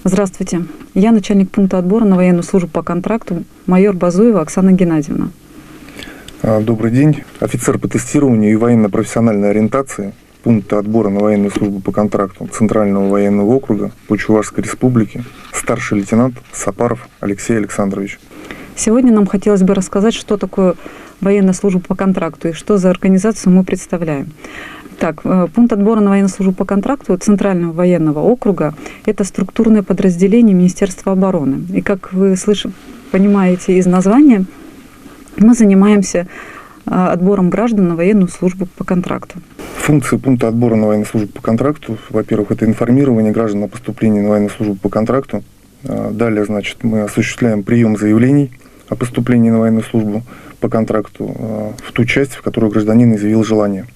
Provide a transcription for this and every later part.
Здравствуйте. Я начальник пункта отбора на военную службу по контракту, майор Базуева Оксана Геннадьевна. Добрый день. Офицер по тестированию и военно-профессиональной ориентации пункта отбора на военную службу по контракту Центрального военного округа по Чувашской республике, старший лейтенант Сапаров Алексей Александрович. Сегодня нам хотелось бы рассказать, что такое военная служба по контракту и что за организацию мы представляем. Так, пункт отбора на военную службу по контракту Центрального военного округа – это структурное подразделение Министерства обороны. И как вы понимаете из названия, мы занимаемся отбором граждан на военную службу по контракту. Функции пункта отбора на военную службу по контракту, во-первых, это информирование граждан о поступлении на военную службу по контракту. Далее, мы осуществляем прием заявлений о поступлении на военную службу по контракту в ту часть, в которую гражданин изъявил желание.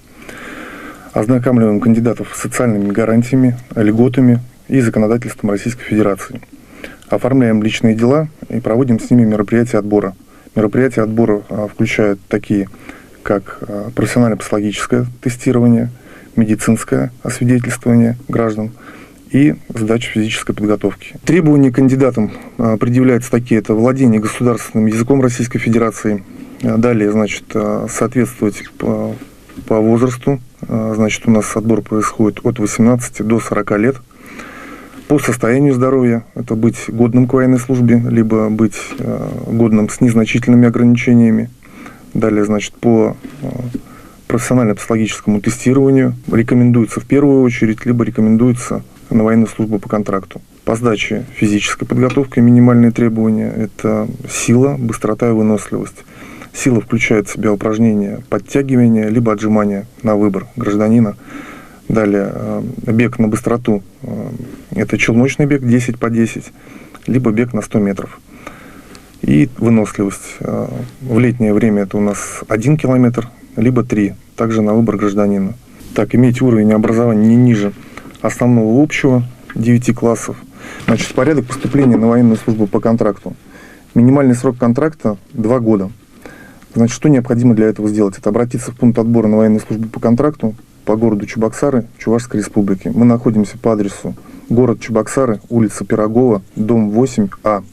Ознакомливаем кандидатов с социальными гарантиями, льготами и законодательством Российской Федерации. Оформляем личные дела и проводим с ними мероприятия отбора. Мероприятия отбора включают такие, как профессионально-психологическое тестирование, медицинское освидетельствование граждан и сдача физической подготовки. Требования к кандидатам предъявляются такие: это владение государственным языком Российской Федерации, далее, соответствовать по возрасту, у нас отбор происходит от 18 до 40 лет. По состоянию здоровья, это быть годным к военной службе, либо быть годным с незначительными ограничениями. Далее, по профессионально-психологическому тестированию рекомендуется в первую очередь, либо рекомендуется на военную службу по контракту. По сдаче физической подготовки минимальные требования – это сила, быстрота и выносливость. Сила включает в себя упражнения подтягивания, либо отжимания на выбор гражданина. Далее, бег на быстроту – это челночный бег 10 по 10, либо бег на 100 метров. И выносливость. В летнее время это у нас 1 километр, либо 3, также на выбор гражданина. Так, иметь уровень образования не ниже основного общего 9 классов. Порядок поступления на военную службу по контракту. Минимальный срок контракта – 2 года. Что необходимо для этого сделать? Это обратиться в пункт отбора на военную службу по контракту по городу Чебоксары, Чувашской республики. Мы находимся по адресу город Чебоксары, улица Пирогова, дом 8А.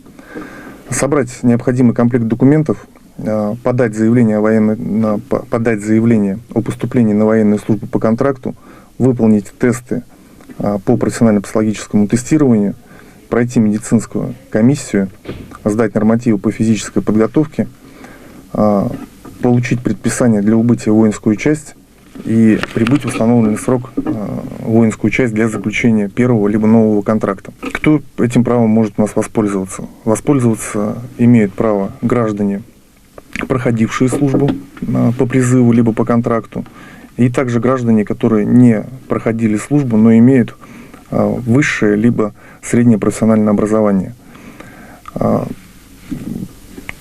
Собрать необходимый комплект документов, подать заявление о поступлении на военную службу по контракту, выполнить тесты по профессионально-психологическому тестированию, пройти медицинскую комиссию, сдать нормативы по физической подготовке, получить предписание для убытия в воинскую часть и прибыть в установленный срок в воинскую часть для заключения первого либо нового контракта. Кто этим правом может у нас воспользоваться? Воспользоваться имеют право граждане, проходившие службу по призыву либо по контракту, и также граждане, которые не проходили службу, но имеют высшее либо среднее профессиональное образование.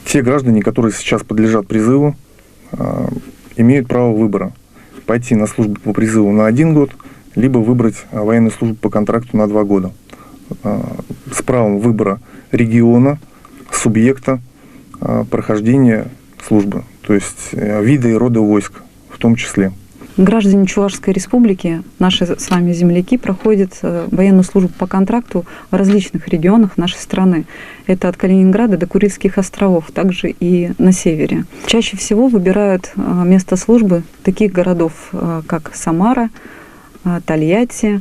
Те граждане, которые сейчас подлежат призыву, имеют право выбора: пойти на службу по призыву на 1 год, либо выбрать военную службу по контракту на 2 года. С правом выбора региона, субъекта прохождения службы, то есть вида и рода войск в том числе. Граждане Чувашской республики, наши с вами земляки, проходят военную службу по контракту в различных регионах нашей страны. Это от Калининграда до Курильских островов, также и на севере. Чаще всего выбирают место службы таких городов, как Самара, Тольятти,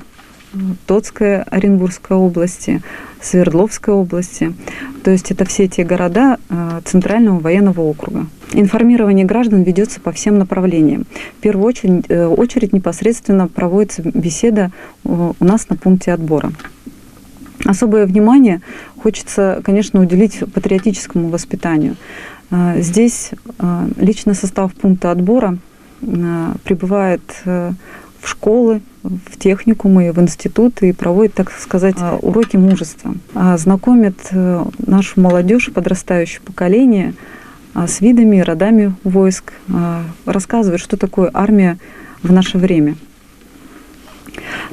Тотская, Оренбургской области, Свердловской области. То есть это все те города Центрального военного округа. Информирование граждан ведется по всем направлениям. В первую очередь непосредственно проводится беседа у нас на пункте отбора. Особое внимание хочется, конечно, уделить патриотическому воспитанию. Здесь личный состав пункта отбора прибывает в школы, в техникумы, в институты и проводит, так сказать, уроки мужества. Знакомит нашу молодежь, подрастающее поколение с видами и родами войск, рассказывает, что такое армия в наше время.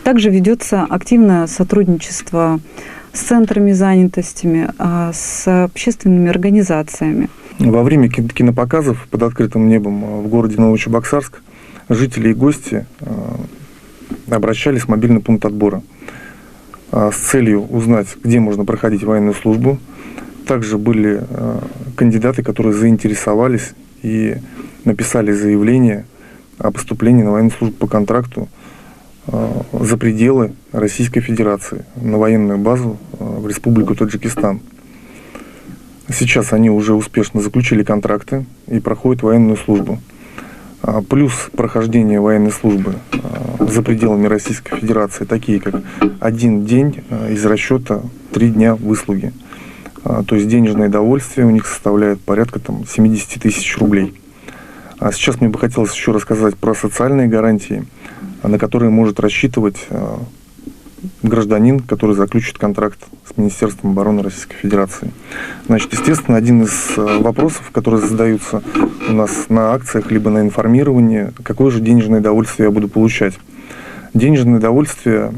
Также ведется активное сотрудничество с центрами занятости, с общественными организациями. Во время кинопоказов под открытым небом в городе с целью узнать, где можно проходить военную службу. Также были кандидаты, которые заинтересовались и написали заявление о поступлении на военную службу по контракту за пределы Российской Федерации, на военную базу в Республику Таджикистан. Сейчас они уже успешно заключили контракты и проходят военную службу. Плюс прохождение военной службы за пределами Российской Федерации, такие как 1 день из расчета 3 дня выслуги. То есть денежное довольствие у них составляет порядка 70 тысяч рублей. А сейчас мне бы хотелось еще рассказать про социальные гарантии, на которые может рассчитывать гражданин, который заключит контракт с Министерством обороны Российской Федерации. Значит, естественно, один из вопросов, которые задаются у нас на акциях либо на информировании, какое же денежное довольствие я буду получать. Денежное довольствие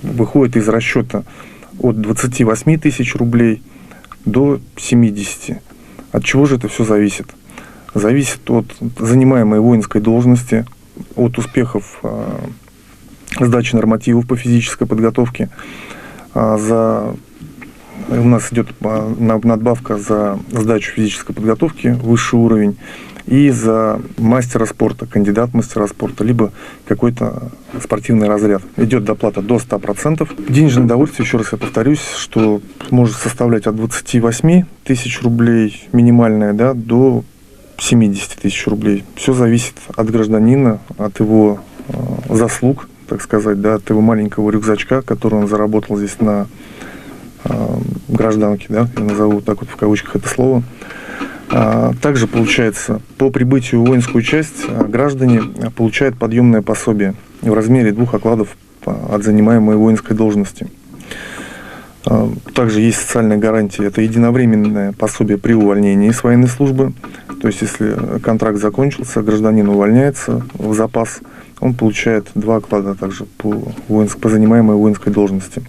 выходит из расчета от 28 тысяч рублей до 70. От чего же это все зависит? Зависит от занимаемой воинской должности, от успехов сдачи нормативов по физической подготовке. У нас идет надбавка за сдачу физической подготовки, высший уровень, и за мастера спорта, кандидат мастера спорта, либо какой-то спортивный разряд. Идет доплата до 100%. Денежное довольствие, еще раз я повторюсь, что может составлять от 28 тысяч рублей минимальное, до 70 тысяч рублей. Все зависит от гражданина, от его заслуг, так сказать, от его маленького рюкзачка, который он заработал здесь на гражданке, я назову так вот в кавычках это слово. Также получается, по прибытию в воинскую часть граждане получают подъемное пособие в размере 2 окладов от занимаемой воинской должности. Также есть социальная гарантия, это единовременное пособие при увольнении с военной службы. То есть, если контракт закончился, гражданин увольняется в запас, он получает 2 оклада также по занимаемой воинской должности.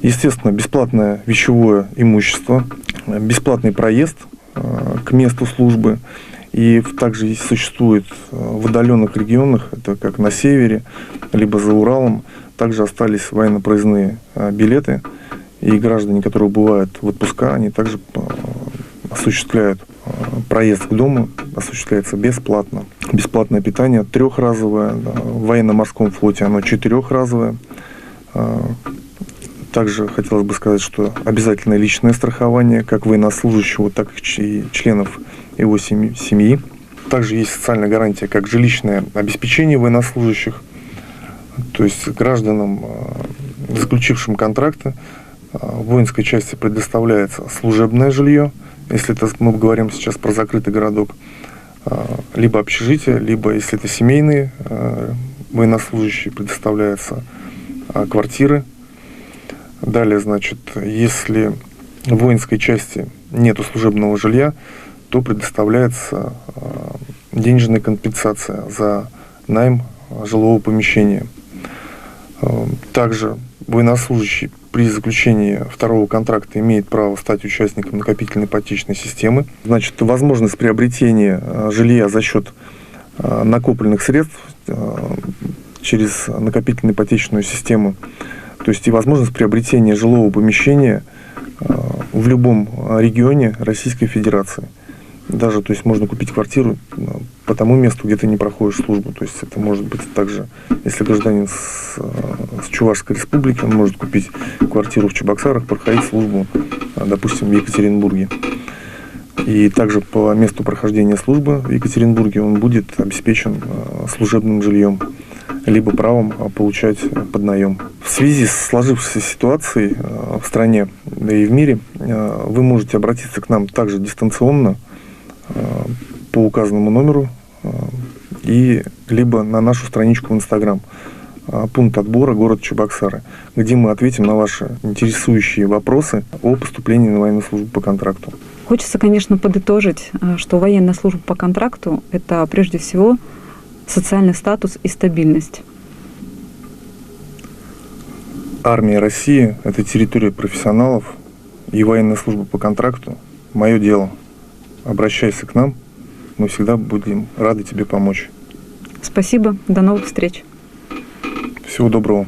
Естественно, бесплатное вещевое имущество, бесплатный проезд к месту службы. И также существует в отдаленных регионах, это как на севере, либо за Уралом, также остались военно-проездные билеты. И граждане, которые бывают в отпуска, они также осуществляют проезд к дому, осуществляется бесплатно. Бесплатное питание 3-разовое, в военно-морском флоте оно 4-разовое. Также хотелось бы сказать, что обязательное личное страхование как военнослужащего, так и членов его семьи. Также есть социальная гарантия как жилищное обеспечение военнослужащих. То есть гражданам, заключившим контракты, в воинской части предоставляется служебное жилье, если это мы говорим сейчас про закрытый городок, либо общежитие, либо, если это семейные военнослужащие, предоставляются квартиры. Далее, значит, если в воинской части нет служебного жилья, то предоставляется денежная компенсация за найм жилого помещения. Также военнослужащий при заключении 2-го контракта имеет право стать участником накопительной ипотечной системы. Значит, возможность приобретения жилья за счет накопленных средств через накопительную ипотечную систему, то есть и возможность приобретения жилого помещения в любом регионе Российской Федерации. Даже, то есть, можно купить квартиру по тому месту, где ты не проходишь службу. То есть это может быть также, если гражданин с Чувашской республики, он может купить квартиру в Чебоксарах, проходить службу, допустим, в Екатеринбурге. И также по месту прохождения службы в Екатеринбурге он будет обеспечен служебным жильем, либо правом получать под наем. В связи с сложившейся ситуацией в стране, да и в мире, вы можете обратиться к нам также дистанционно по указанному номеру и либо на нашу страничку в Инстаграм, пункт отбора город Чебоксары, где мы ответим на ваши интересующие вопросы о поступлении на военную службу по контракту. Хочется, конечно, подытожить, что военная служба по контракту – это прежде всего социальный статус и стабильность. Армия России – это территория профессионалов, и военная служба по контракту – мое дело. Обращайся к нам, мы всегда будем рады тебе помочь. Спасибо, до новых встреч. Всего доброго.